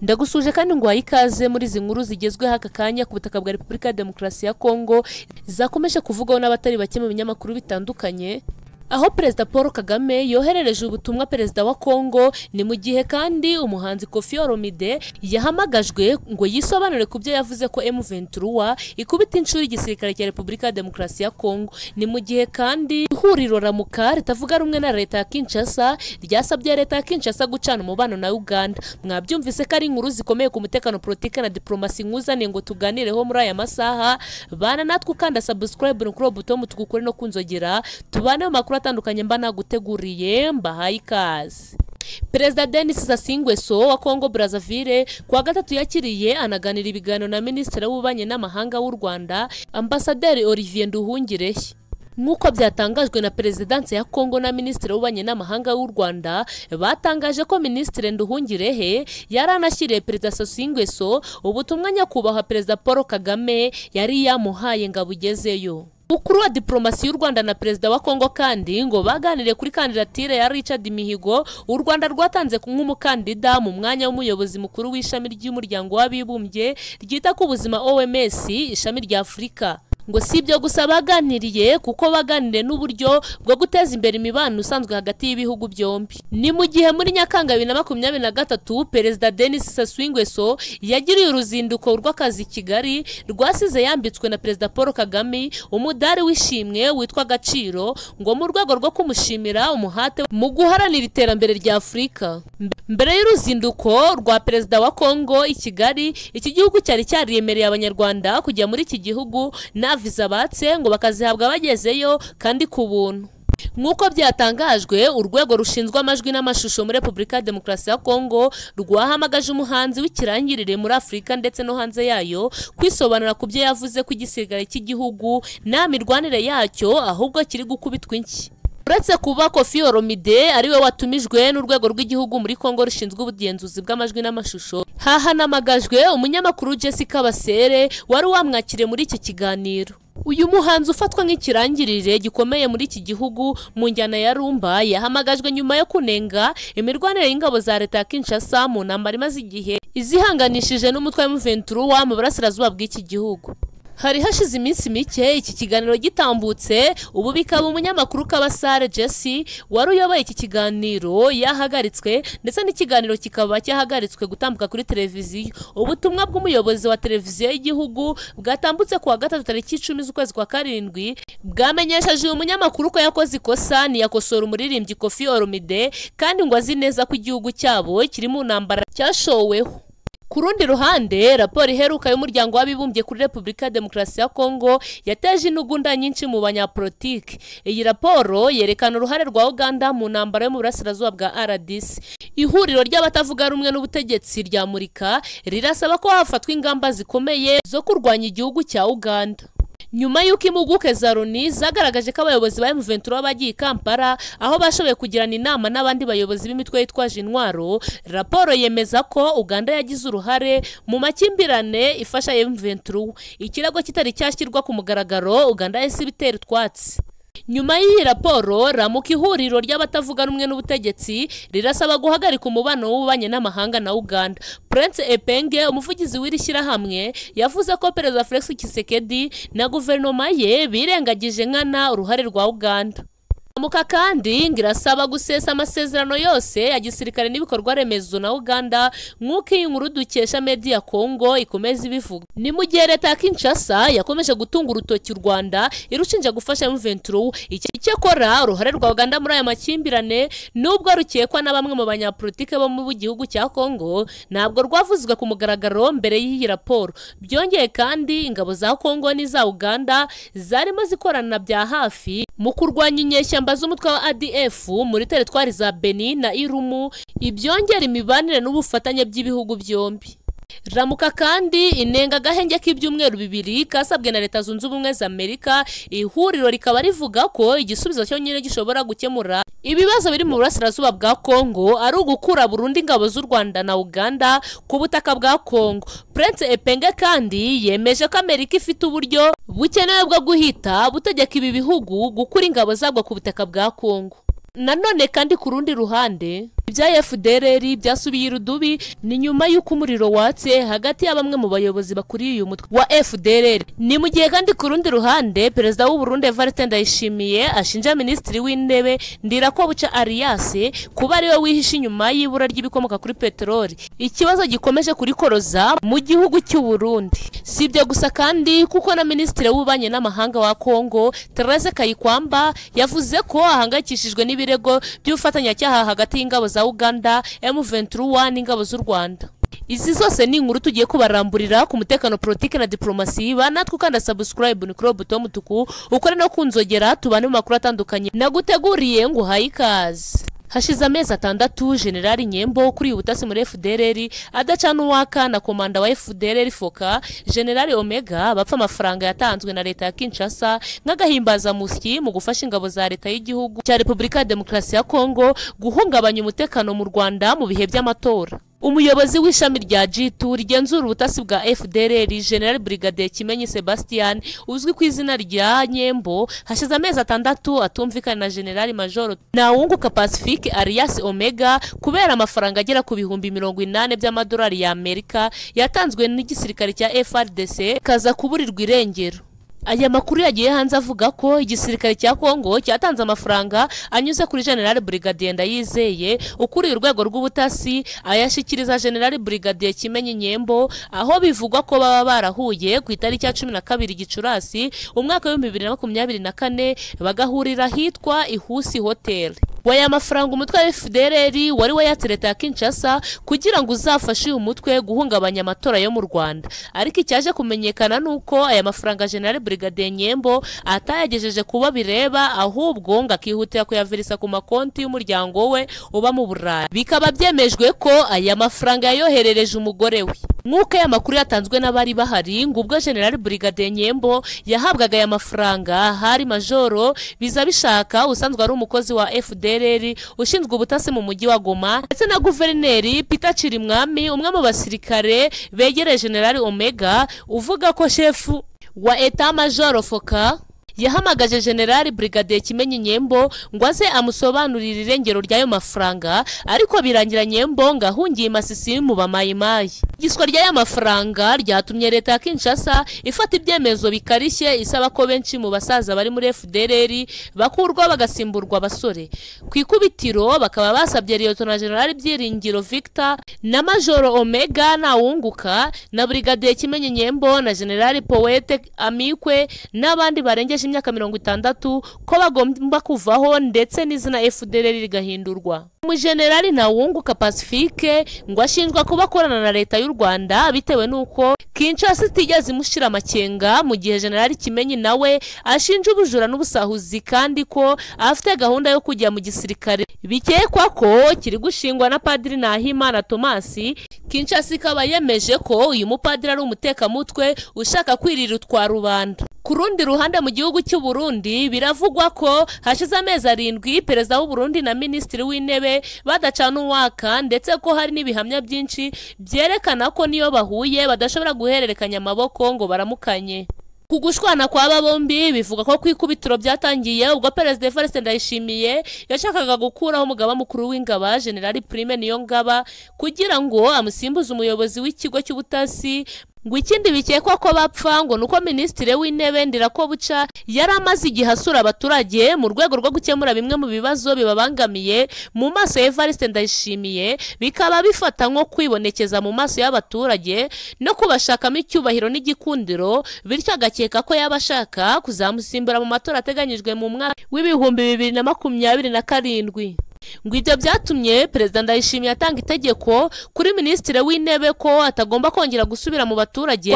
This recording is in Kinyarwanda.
Ndagusuje kandi ngo ikaze muri izi nkuru zigezweho aka kanya ku butaka bwa Repubulika ya Demokarasi ya Congo zakomeje kuvugwaho n'abatari bake mu binyamakuru bitandukanye. Aho Perezida Paul Kagame yoherereje ubutumwa Perezida wa Congo, ni mu gihe kandi umuhanzi Olomide yahamagajwe ngo yisobanure ku byo yavuze ko M23 ikubita inshuro igisirikare cya Repubulika ya Demokarasi ya Congo. Ni mu gihe kandi ihuriro Ramuka ritavuga rumwe na leta ya Kinshasa ryasabye leta ya Kinshasa gucana umubano na Uganda. Mwabyumvise ko ari inkuru zikomeye ku mutekano, politike na diplomasi nkuzane ngo tuganireho muri aya masaha. Bana natwe ukanda subscribe no butomu tugukore no kunzogera tubane mu atandukanye mbana guteguriye mbahaye ikaze. Perezida Denis Sassou Nguesso wa Congo Brazzaville kuwa gatatu yakiriye anaganira ibiganiro na Minisitiri w'Ububanyi n'Amahanga w'u Rwanda Ambasaderi Olivier Nduhungirehe. Nk'uko byatangajwe na Perezidansi ya Congo na Minisitiri w'Ububanyi n'Amahanga w'u Rwanda, batangaje ko Minisitiri Nduhungirehe yaranashyiriye Perezida Sassou Nguesso ubutumwa nyakubahwa Perezida Paul Kagame yari yamuhaye ngo abugezeyo. Ukuru wa diplomasi y'u Rwanda na Perezida wa Congo kandi ngo baganire kuri kandidatire ya Richard Mihigo u Rwanda rwatanze nk'umukandida mu mwanya w'umuyobozi mukuru w'ishami ry'umuryango w'abibumbye ryita ku buzima OMS ishami rya Afurika. Ngo si ibyo gusa baganiriye kuko baganire n'uburyo bwo guteza imbere imibano usanzwe hagati y'ibihugu byombi. Ni mu gihe muri Nyakanga 2023 Perezida Denis Sassou Nguesso yagiriye uruzinduko rw'akazi i Kigali rwasize yambitswe na Perezida Paul Kagame umudari w'ishimwe witwa Agaciro ngo mu rwego rwo kumushimira umuhate mu guharanira iterambere rya Afurika. Mbere y'uruzinduko rwa Perezida wa Congo i Kigali, iki gihugu cyari cyariyemereye Abanyarwanda kujya muri iki gihugu na viza batse ngo bakazihabwa bagezeyo kandi ku buntu. Nk'uko byatangajwe, urwego rushinzwe amajwi n'amashusho muri Repubulika ya Demokarasi ya Congo rwahamagaje umuhanzi w'ikirangirire muri Afurika ndetse no hanze yayo kwisobanura ku byo yavuze ku gisirikare cy'igihugu nta mirwanire yacyo ahubwo kiri gukubitwa inshyi. Uretse kuba Olomide ariwe watumijwe n'urwego rw'igihugu muri Congo rushinzwe ubugenzuzi bw'amajwi n'amashusho, hahanamagajwe umunyamakuru Jessica Basere wari wamwakiriye muri iki kiganiro. Uyu muhanzi ufatwa nk'ikirangirire gikomeye muri iki gihugu mu njyana ya rumba yahamagajwe nyuma yo kunenga imirwanire y'ingabo za leta ya Kinshasa mu ntambara imaze igihe izihanganishije n'umutwe wa M23 mu burasirazuba bw'iki gihugu. Hari hashize iminsi mike iki kiganiro gitambutse, ubu bikaba umunyamakuru Kabasare Jesse wari uyoboye iki kiganiro yahagaritswe ndetse n'ikiganiro kikaba cyahagaritswe gutambuka kuri televiziyo. Ubutumwa bw'umuyobozi wa televiziyo y'igihugu bwatambutse kuwa gatatu tariki 10 z'ukwezi kwa karindwi bwamenyesheje uyu munyamakuru ko yakoze ikosa yakosora umuririmbyi Olomide kandi ngo azi neza ko igihugu cyabo kiri mu ntambara cyashoweho. Ku rundi ruhande, raporo iheruka y'umuryango w'abibumbye kuri Repubulika ya Demokarasi ya Congo yateje intugunda nyinshi mu banyapolitiki. Iyi raporo yerekana uruhare rwa Uganda mu ntambara yo mu burasirazuba bwa RDC. Ihuriro ry'abatavuga rumwe n'ubutegetsi rya Murika rirasaba ko hafatwa ingamba zikomeye zo kurwanya igihugu cya Uganda. Nyuma y'uko impuguke za Loni zagaragaje ko abayobozi ba M23 bagiye Kampala aho bashoboye kugirana inama n'abandi bayobozi b'imitwe yitwaje intwaro, raporo yemeza ko Uganda yagize uruhare mu makimbirane ifasha M23. Ikirego kitari cyashyirwa ku mugaragaro, Uganda yahise ibitera utwatsi. Nyuma y'iyi raporo, Ramuka ihuriro ry'abatavuga rumwe n'ubutegetsi rirasaba guhagarika umubano w'ububanyi n'amahanga na Uganda. Prince Epenge umuvugizi w'iri shyirahamwe yavuze ko Perezida Felix Tshisekedi na guverinoma ye birengagije nkana uruhare rwa Uganda. Ramuka kandi ngirasaba gusesa amasezerano yose ya gisirikare n'ibikorwa remezo na Uganda nk'uko iyi nkuru dukesha media Congo Ikomeje ibivuga. Ni mu gihe leta ya Kinshasa yakomeje gutunga urutoki u Rwanda irushinja gufasha M23. Icyakora uruhare rwa Uganda muri aya makimbirane nubwo rukekwa na bamwe mu banyapolitike bo mu gihugu cya Congo ntabwo rwavuzwe ku mugaragaro mbere y'iyi raporo. Byongeye kandi ingabo za Congo n'iza Uganda zarimo zikorana bya hafi mu kurwanya inyeshyamba z'umutwe wa ADF muri teritwari za Beni na Irumu, ibyongera imibanire n'ubufatanye by'ibihugu byombi. Ramuka kandi inenga gahenge k'ibyumweru bibiri kasabwe na Leta Zunze Ubumwe za Amerika. Ihuriro rikaba rivuga ko igisubizo cyo nyine gishobora gukemura ibibazo biri mu burasirazuba bwa Congo ari ugukura Burundi ingabo z'u Rwanda na Uganda ku butaka bwa Congo. Prince Epenge kandi yemeje ko Amerika ifite uburyo bukenewe bwo guhita butegeka ibi bihugu gukura ingabo zabwo ku butaka bwa Congo. Nanone kandi ku rundi ruhande ibya FDLR byasubiye irudubi ni nyuma y'uko umuriro watse hagati ya bamwe mu bayobozi bakuriye uyu mutwe wa FDLR. Ni mu gihe kandi ku rundi ruhande perezida w'u Burundi Evariste Ndayishimiye ashinja minisitiri w'intebe Ndirakobuca Arias kuba ari we wihishe inyuma y'ibura ry'ibikomoka kuri peteroli, ikibazo gikomeje kurikoroza mu gihugu cy'u Burundi. Sibyo gusa kandi kuko na minisitiri w'ububanyi n'amahanga wa Congo Therese Kayikwamba yavuze ko ahangayikishijwe n'ibirego by'ubufatanyacyaha hagati y'ingabo za Uganda M23 n'ingabo z'u Rwanda. Izi zose ni inkuru tugiye kubaramburira ku mutekano, politike na diplomasi. Banatwe ukanda subscribe ni buto mutuku ukore no kunzogera tubane mu makuru atandukanye naguteguriye ngo hayi ikaze. Hashize amezi 6 General Nyembo kuri ubutasi muri FDLR adacana uwaka na komanda wa FDLR Foka General Omega bapfa amafaranga yatanzwe na leta ya Kinshasa nk'agahimbaza musyi mu gufasha ingabo za leta y'igihugu cya Repubulika ya Demokarasi ya Congo guhungabanya umutekano mu Rwanda mu bihe by'amatora. Umuyobozi w'ishami rya G2 rigenzura ubutasi bwa FDLR General Brigadier Kimenyi Sebastian uzwi ku izina rya Nyembo hashize amezi 6 atumvikana na General Major Nawunguka Pacifique Arias Omega kubera amafaranga agera ku bihumbi 80 by'amadolari ya Amerika yatanzwe n'igisirikare cya FARDC kaza kuburirwa irengero. Aya makuru yagiye hanze avuga ko igisirikare cya Congo cyatanze amafaranga anyuze kuri General Brigadier Ndayizeye ukuriye urwego rw'ubutasi ayashikiriza General Brigadier Kimenyi Nyembo, aho bivugwa ko baba barahuye ku itariki ya 12 Gicurasi umwaka wa 2024 bagahurira hitwa Ihusi Hotel. Waya mafaranga umutwe wa FDLR wari wayatse leta ya Kinshasa kugira ngo uzafashe uyu mutwe guhungabanya amatora yo mu Rwanda, ariko icyaje kumenyekana nuko aya mafaranga General Brigadier Nyembo atayagejeje kuba bireba, ahubwo ngakihutira kuyavirisa ku makonti y'umuryango we uba mu Burayi. Bikaba byemejwe ko aya mafaranga yayoherereje umugore we. Nk'uko aya makuru yatanzwe n'abari bahari ngo ubwo General Brigadier Nyembo yahabwaga aya mafaranga hari Majoro biza bishaka usanzwe ari umukozi wa FDLR ushinzwe ubutasi mu mujyi wa Goma, ndetse na Guverineri Peter Chirimwami umwe mu basirikare begereje General Omega uvuga ko shefu wa Etat Major Foka yahamagaje General Brigadier Kimenyi Nyembo ngo aze amusobanurira irengero ry'ayo mafaranga, ariko birangira Nyembo ngahungiye Masisi mu bamayimayi. Igiswa ry'aya mafaranga ryatumye leta ya Kinshasa ifata ibyemezo bikarishye isaba ko benshi mu basaza bari muri FDLR bakurwa bagasimburwa abasore. Ku ikubitiro bakaba basabye Lieutenant General Byiringiro Victor na Major Omega Nawunguka na Brigadier Kimenyi Nyembo na General Poete Amikwe n'abandi barengeje imyaka 60 ko bagomba kuvaho ndetse n'izina FDLR rigahindurwa. Umujenerali Nawunguka Pacifique ngo ashinjwa kubakorana na leta y'u Rwanda bitewe nuko Kinshasa itigeze imushira amakenga, mu gihe General Kimenyi nawe ashinja ubujura n'ubusahuzi kandi ko afite gahunda yo kujya mu gisirikare. Bikekwa ko kiri gushingwa na Padiri Nahimana Thomas. Kinshasa ikaba yemeje ko uyu mupadiri ari umutekamutwe ushaka kwirira utwa rubanda. Ku rundi ruhande mu gihugu cy'u Burundi biravugwa ko hashize amezi 7 perezida w'u Burundi na minisitiri w'intebe badacana uwaka, ndetse ko hari n'ibihamya byinshi byerekana ko niyo bahuye badashobora guhererekanya amaboko ngo baramukanye. Kugushwana kwa bombi bivuga ko kwikubitiro byatangiye ubwo Perezida Evariste Ndayishimiye yashakaga gukuraho umugaba mukuru w'ingaba General Prime Niyongaba kugira ngo amusimbuze umuyobozi w'ikigo cy'ubutasi. Ngo ikindi bikekwa ko bapfa ngo nuko minisitiri w'intebe Ndirakobuca yari amaze igihe asura abaturage mu rwego rwo gukemura bimwe mu bibazo bibabangamiye mu maso ya Evariste Ndayishimiye, bikaba bifata nko kwibonekeza mu maso y'abaturage no kubashakamo icyubahiro n'igikundiro, bityo agakeka ko yabashaka kuzamusimbura mu matora ateganyijwe mu mwaka w'ibihumbi 2027. Ngo ibyo byatumye Perezida Ndayishimiye atanga itegeko kuri minisitiri w'intebe ko atagomba kongera gusubira mu baturage